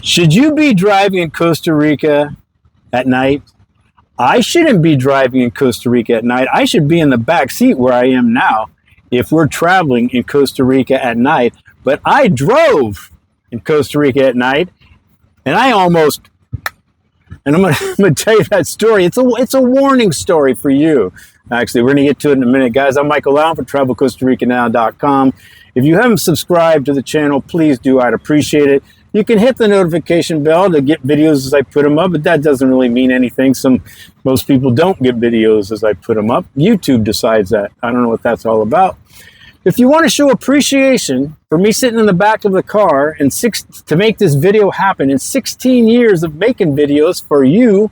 Should you be driving in Costa Rica at night? I shouldn't be driving in Costa Rica at night. I should be in the back seat where I am now if we're traveling in Costa Rica at night. But I drove in Costa Rica at night, and I almost, and I'm going to tell you that story. It's a warning story for you. Actually, we're going to get to it in a minute. Guys, I'm Michael Allen for TravelCostaRicaNow.com. If you haven't subscribed to the channel, please do. I'd appreciate it. You can hit the notification bell to get videos as I put them up, but that doesn't really mean anything. Most people don't get videos as I put them up. YouTube decides that. I don't know what that's all about. If you want to show appreciation for me sitting in the back of the car and to make this video happen in 16 years of making videos for you,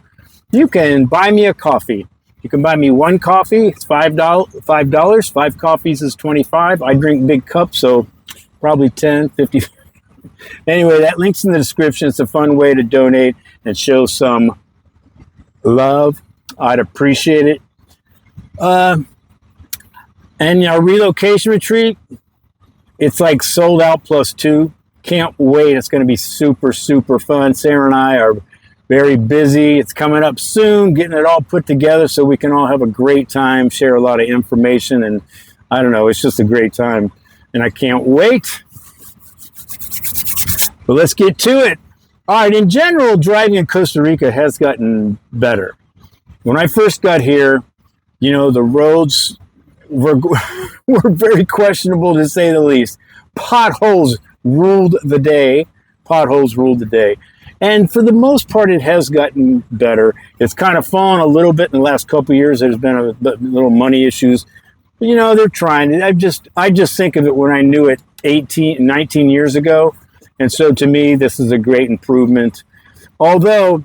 you can buy me a coffee. You can buy me one coffee. It's $5. 5 coffees is $25. I drink big cups, so probably 10, 50. Anyway, that link's in the description. It's a fun way to donate and show some love. I'd appreciate it. And our relocation retreat, it's like sold out +2. Can't wait. It's going to be super, super fun. Sarah and I are very busy. It's coming up soon, getting it all put together so we can all have a great time, share a lot of information, and I don't know, it's just a great time. And I can't wait. But let's get to it. All right, in general, driving in Costa Rica has gotten better. When I first got here, you know, the roads were very questionable, to say the least. Potholes ruled the day. Potholes ruled the day. And for the most part, it has gotten better. It's kind of fallen a little bit in the last couple of years. There's been a little money issues. But, you know, they're trying. I just think of it when I knew it 19 years ago. And so to me, this is a great improvement. Although,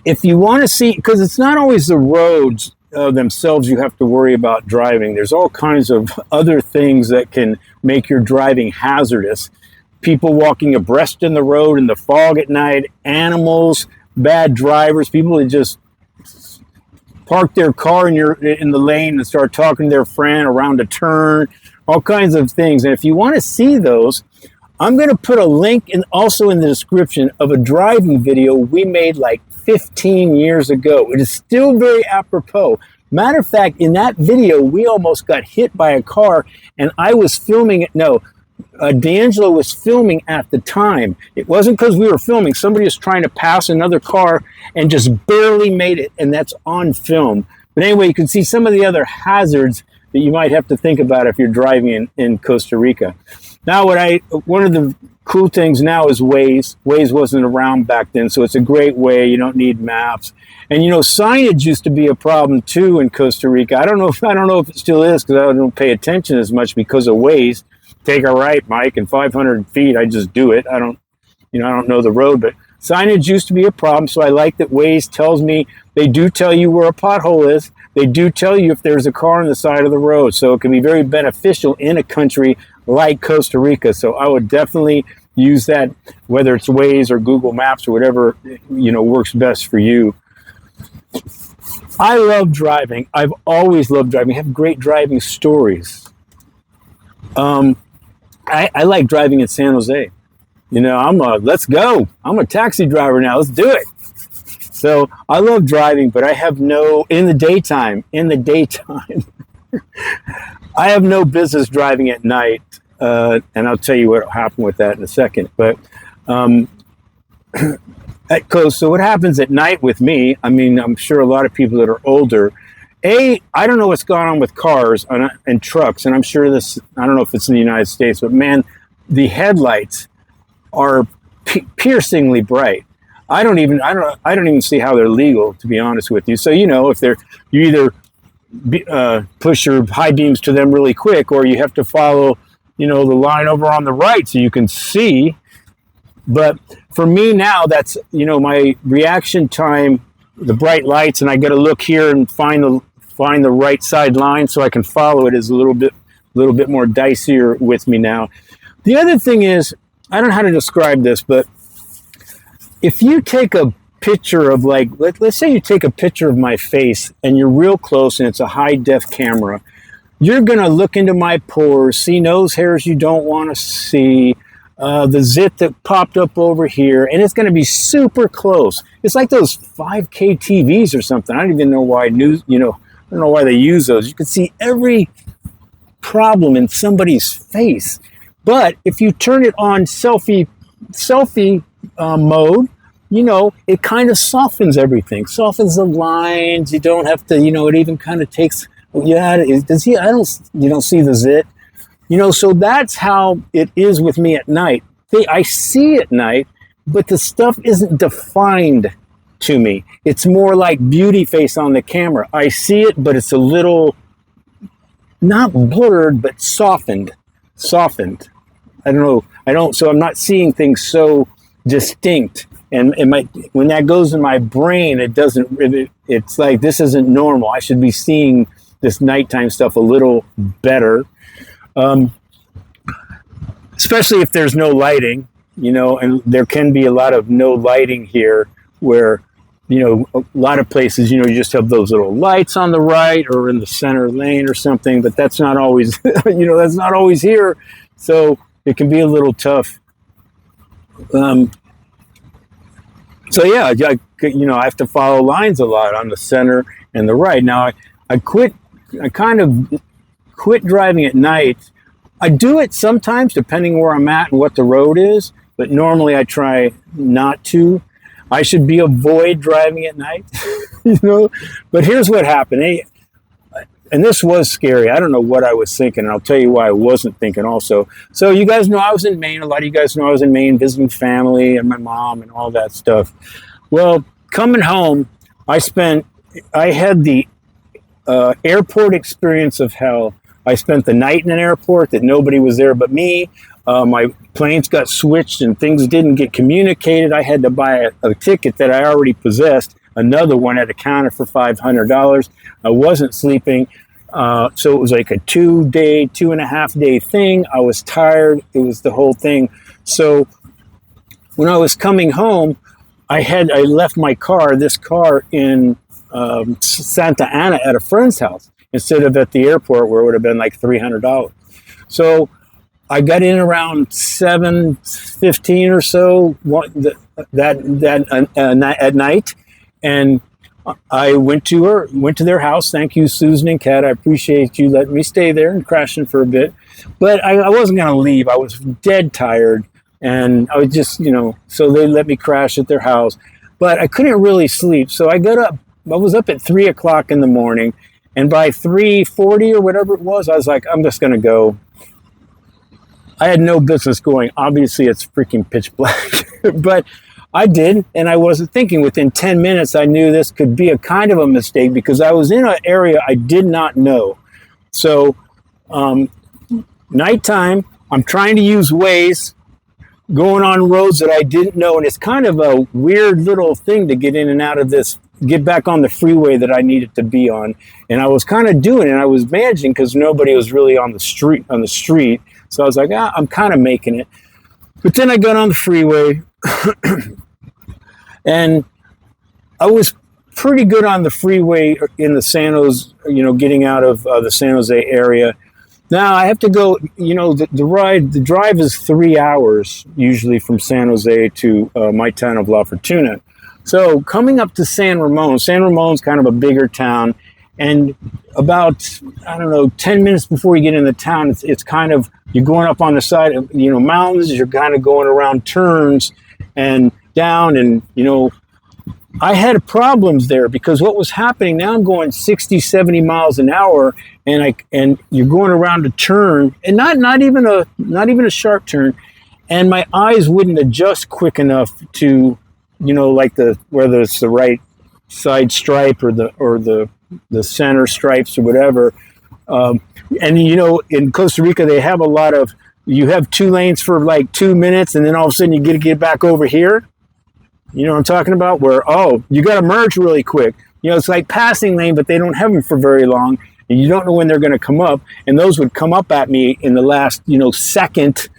if you want to see, because it's not always the roads themselves you have to worry about driving. There's all kinds of other things that can make your driving hazardous. People walking abreast in the road in the fog at night, animals, bad drivers, people that just park their car in the lane and start talking to their friend around a turn, all kinds of things. And if you want to see those, I'm going to put a link also in the description of a driving video we made like 15 years ago. It is still very apropos. Matter of fact, in that video, we almost got hit by a car, and I was filming it. No, D'Angelo was filming at the time. It wasn't because we were filming. Somebody was trying to pass another car and just barely made it, and that's on film. But anyway, you can see some of the other hazards that you might have to think about if you're driving in Costa Rica. Now, one of the cool things now is Waze. Waze wasn't around back then, so it's a great way. You don't need maps. And you know, signage used to be a problem too in Costa Rica. I don't know if it still is, because I don't pay attention as much because of Waze. Take a right, Mike, and 500 feet, I just do it. I don't know the road, but signage used to be a problem. So I like that Waze tells me, they do tell you where a pothole is. They do tell you if there's a car on the side of the road. So it can be very beneficial in a country like Costa Rica. So I would definitely use that, whether it's Waze or Google Maps or whatever, you know, works best for you. I love driving. I've always loved driving. I have great driving stories. I like driving in San Jose. You know, let's go. I'm a taxi driver now. Let's do it. So I love driving, but I have in the daytime, I have no business driving at night. And I'll tell you what will happen with that in a second. But so what happens at night with me, I mean, I'm sure a lot of people that are older, I don't know what's going on with cars and trucks, and I'm sure I don't know if it's in the United States, but man, the headlights are piercingly bright. I don't even see how they're legal, to be honest with you. So, you know, if you either push your high beams to them really quick, or you have to follow, you know, the line over on the right so you can see. But for me now, that's, you know, my reaction time, the bright lights, and I got to look here and find the right side line so I can follow it, is a little bit more dicier with me now. The other thing is, I don't know how to describe this, but if you take a picture of, like, let's say you take a picture of my face and you're real close and it's a high def camera, you're going to look into my pores, see nose hairs you don't want to see, the zit that popped up over here, and it's going to be super close. It's like those 5K TVs or something. I don't even know why I don't know why they use those. You can see every problem in somebody's face. But if you turn it on selfie mode, it kind of softens everything, softens the lines. You don't have to, it even kind of takes, does he, you don't see the zit, so that's how it is with me at night. I see at night, but the stuff isn't defined to me. It's more like beauty face on the camera. I see it, but it's a little, not blurred, but softened. I don't know. So I'm not seeing things so distinct. And when that goes in my brain, it's like, this isn't normal. I should be seeing this nighttime stuff a little better. Especially if there's no lighting, and there can be a lot of no lighting here where, a lot of places, you just have those little lights on the right or in the center lane or something, but that's not always, that's not always here. So it can be a little tough. So yeah, I have to follow lines a lot on the center and the right. Now I kind of quit driving at night. I do it sometimes depending where I'm at and what the road is, but normally I try not to. I should avoid driving at night, but here's what happened. And this was scary. I don't know what I was thinking, and I'll tell you why I wasn't thinking also. So you guys know I was in Maine. A lot of you guys know I was in Maine visiting family and my mom and all that stuff. Well, coming home, I had the airport experience of hell. I spent the night in an airport that nobody was there but me. My planes got switched and things didn't get communicated. I had to buy a ticket that I already possessed, another one at a counter for $500. I wasn't sleeping. So it was like a 2.5 day thing. I was tired. It was the whole thing. So when I was coming home, I left my this car in Santa Ana at a friend's house instead of at the airport where it would have been like $300. So I got in around 7:15 or so at night, and I went to their house. Thank you, Susan and Kat. I appreciate you letting me stay there and crashing for a bit. But I wasn't going to leave. I was dead tired, and I was just, so they let me crash at their house. But I couldn't really sleep, so I got up. I was up at 3 o'clock in the morning, and by 3:40 or whatever it was, I was like, I'm just going to go. I had no business going. Obviously, it's freaking pitch black, but I did, and I wasn't thinking. Within 10 minutes, I knew this could be a kind of a mistake because I was in an area I did not know. So, nighttime, I'm trying to use Waze, going on roads that I didn't know, and it's kind of a weird little thing to get in and out of this, get back on the freeway that I needed to be on. And I was kind of doing it, and I was managing because nobody was really on the street. So I was like, I'm kind of making it. But then I got on the freeway, and I was pretty good on the freeway in the San Jose, getting out of the San Jose area. Now I have to go, the drive is 3 hours usually from San Jose to my town of La Fortuna. So coming up to San Ramone's kind of a bigger town, and about, 10 minutes before you get in the town, it's kind of, you're going up on the side of, mountains, you're kind of going around turns and down, and, I had problems there because what was happening, now I'm going 60, 70 miles an hour, and you're going around a turn, and not even a sharp turn, and my eyes wouldn't adjust quick enough to, whether it's the right side stripe or the center stripes or whatever. And in Costa Rica, they have a lot of, you have 2 lanes for like 2 minutes, and then all of a sudden you get to get back over here. You know what I'm talking about? Where, you got to merge really quick. It's like passing lane, but they don't have them for very long, and you don't know when they're going to come up. And those would come up at me in the last, second,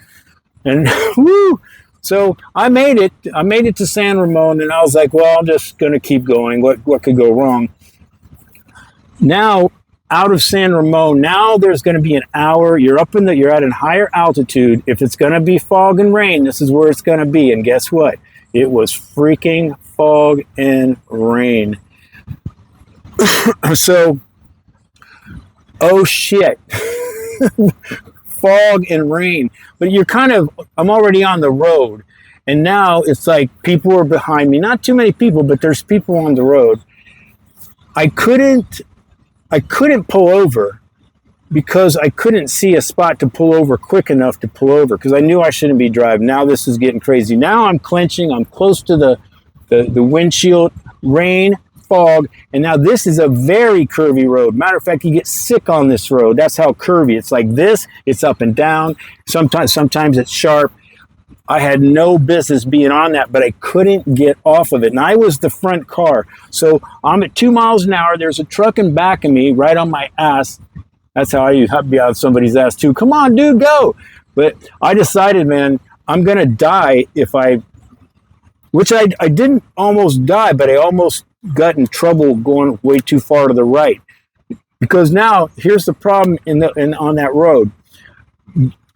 and woo. So I made it. I made it to San Ramone, and I was like, well, I'm just going to keep going. What could go wrong? Now, out of San Ramone. Now there's going to be an hour. You're at a higher altitude. If it's going to be fog and rain, this is where it's going to be. And guess what? It was freaking fog and rain. So, oh shit. Fog and rain. But I'm already on the road. And now it's like people are behind me. Not too many people, but there's people on the road. I couldn't pull over because I couldn't see a spot to pull over quick enough to pull over because I knew I shouldn't be driving. Now this is getting crazy. Now I'm clenching. I'm close to the windshield, rain, fog, and now this is a very curvy road. Matter of fact, you get sick on this road. That's how curvy. It's like this. It's up and down. Sometimes it's sharp. I had no business being on that, but I couldn't get off of it. And I was the front car. So I'm at 2 miles an hour. There's a truck in back of me right on my ass. That's how I used to be on somebody's ass too. Come on, dude, go. But I decided, man, I'm going to die which I didn't almost die, but I almost got in trouble going way too far to the right. Because now, here's the problem on that road.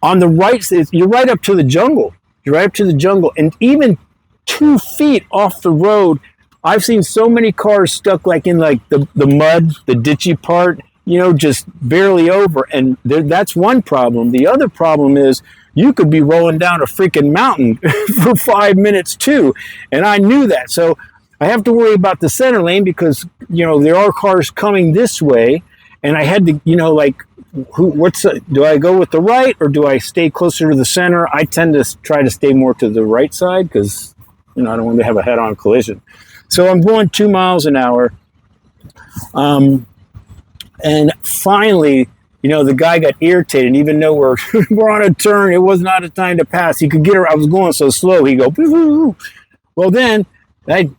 On the right, you're right up to the jungle. You're right up to the jungle. And even 2 feet off the road, I've seen so many cars stuck like in like the mud, the ditchy part, just barely over. And that's one problem. The other problem is you could be rolling down a freaking mountain for 5 minutes too. And I knew that. So I have to worry about the center lane because, there are cars coming this way. And I had to, do I go with the right or do I stay closer to the center? I tend to try to stay more to the right side because, I don't want to have a head-on collision. So I'm going 2 miles an hour. And finally, the guy got irritated. Even though we're on a turn, it was not a time to pass. He could get her. I was going so slow. He go, boo-hoo. Well, then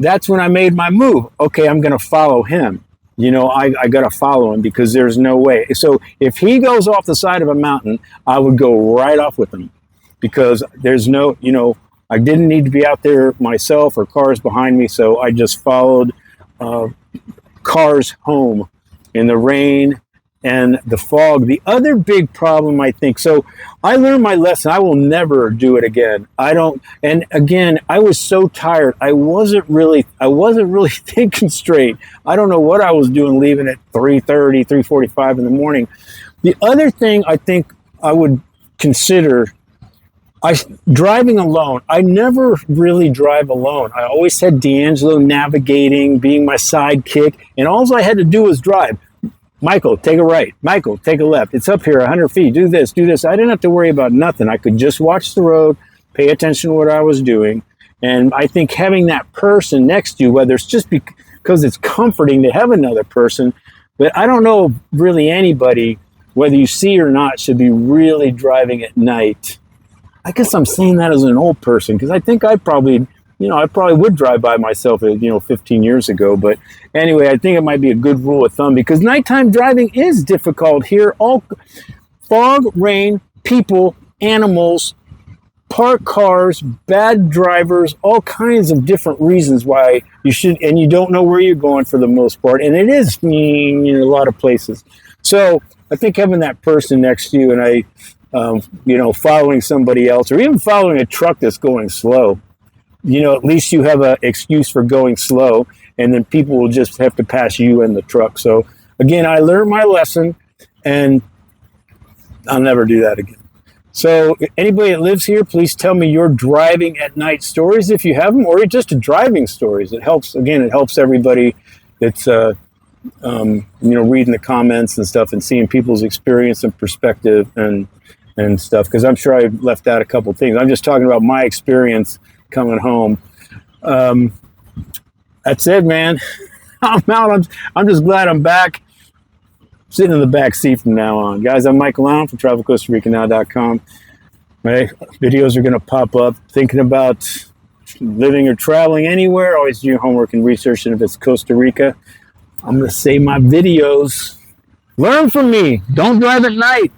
that's when I made my move. Okay, I'm going to follow him. I got to follow him because there's no way. So if he goes off the side of a mountain, I would go right off with him because there's no, I didn't need to be out there myself or cars behind me. So I just followed cars home in the rain and the fog. The other big problem, I think, so I learned my lesson. I will never do it again. And again, I was so tired. I wasn't really thinking straight. I don't know what I was doing leaving at 3:30, 3:45 in the morning. The other thing I think I would consider, driving alone. I never really drive alone. I always had D'Angelo navigating, being my sidekick, and all I had to do was drive. Michael, take a right. Michael, take a left. It's up here 100 feet. Do this, do this. I didn't have to worry about nothing. I could just watch the road, pay attention to what I was doing. And I think having that person next to you, whether it's just because it's comforting to have another person, but I don't know really anybody, whether you see or not, should be really driving at night. I guess I'm saying that as an old person because I think I probably would drive by myself, 15 years ago. But anyway, I think it might be a good rule of thumb because nighttime driving is difficult here. All fog, rain, people, animals, parked cars, bad drivers, all kinds of different reasons why you should, and you don't know where you're going for the most part. And it is in a lot of places. So I think having that person next to you and following somebody else or even following a truck that's going slow, at least you have an excuse for going slow, and then people will just have to pass you and the truck. So again, I learned my lesson, and I'll never do that again. So anybody that lives here, please tell me your driving at night stories if you have them, or just driving stories. It helps everybody that's reading the comments and stuff and seeing people's experience and perspective and stuff, because I'm sure I left out a couple things. I'm just talking about my experience coming home. That's it, man. I'm out. I'm just glad I'm back. Sitting in the back seat from now on. Guys, I'm Michael Allen from TravelCostaRicaNow.com. My videos are going to pop up. Thinking about living or traveling anywhere, always do your homework and research. And if it's Costa Rica, I'm going to say my videos. Learn from me. Don't drive at night.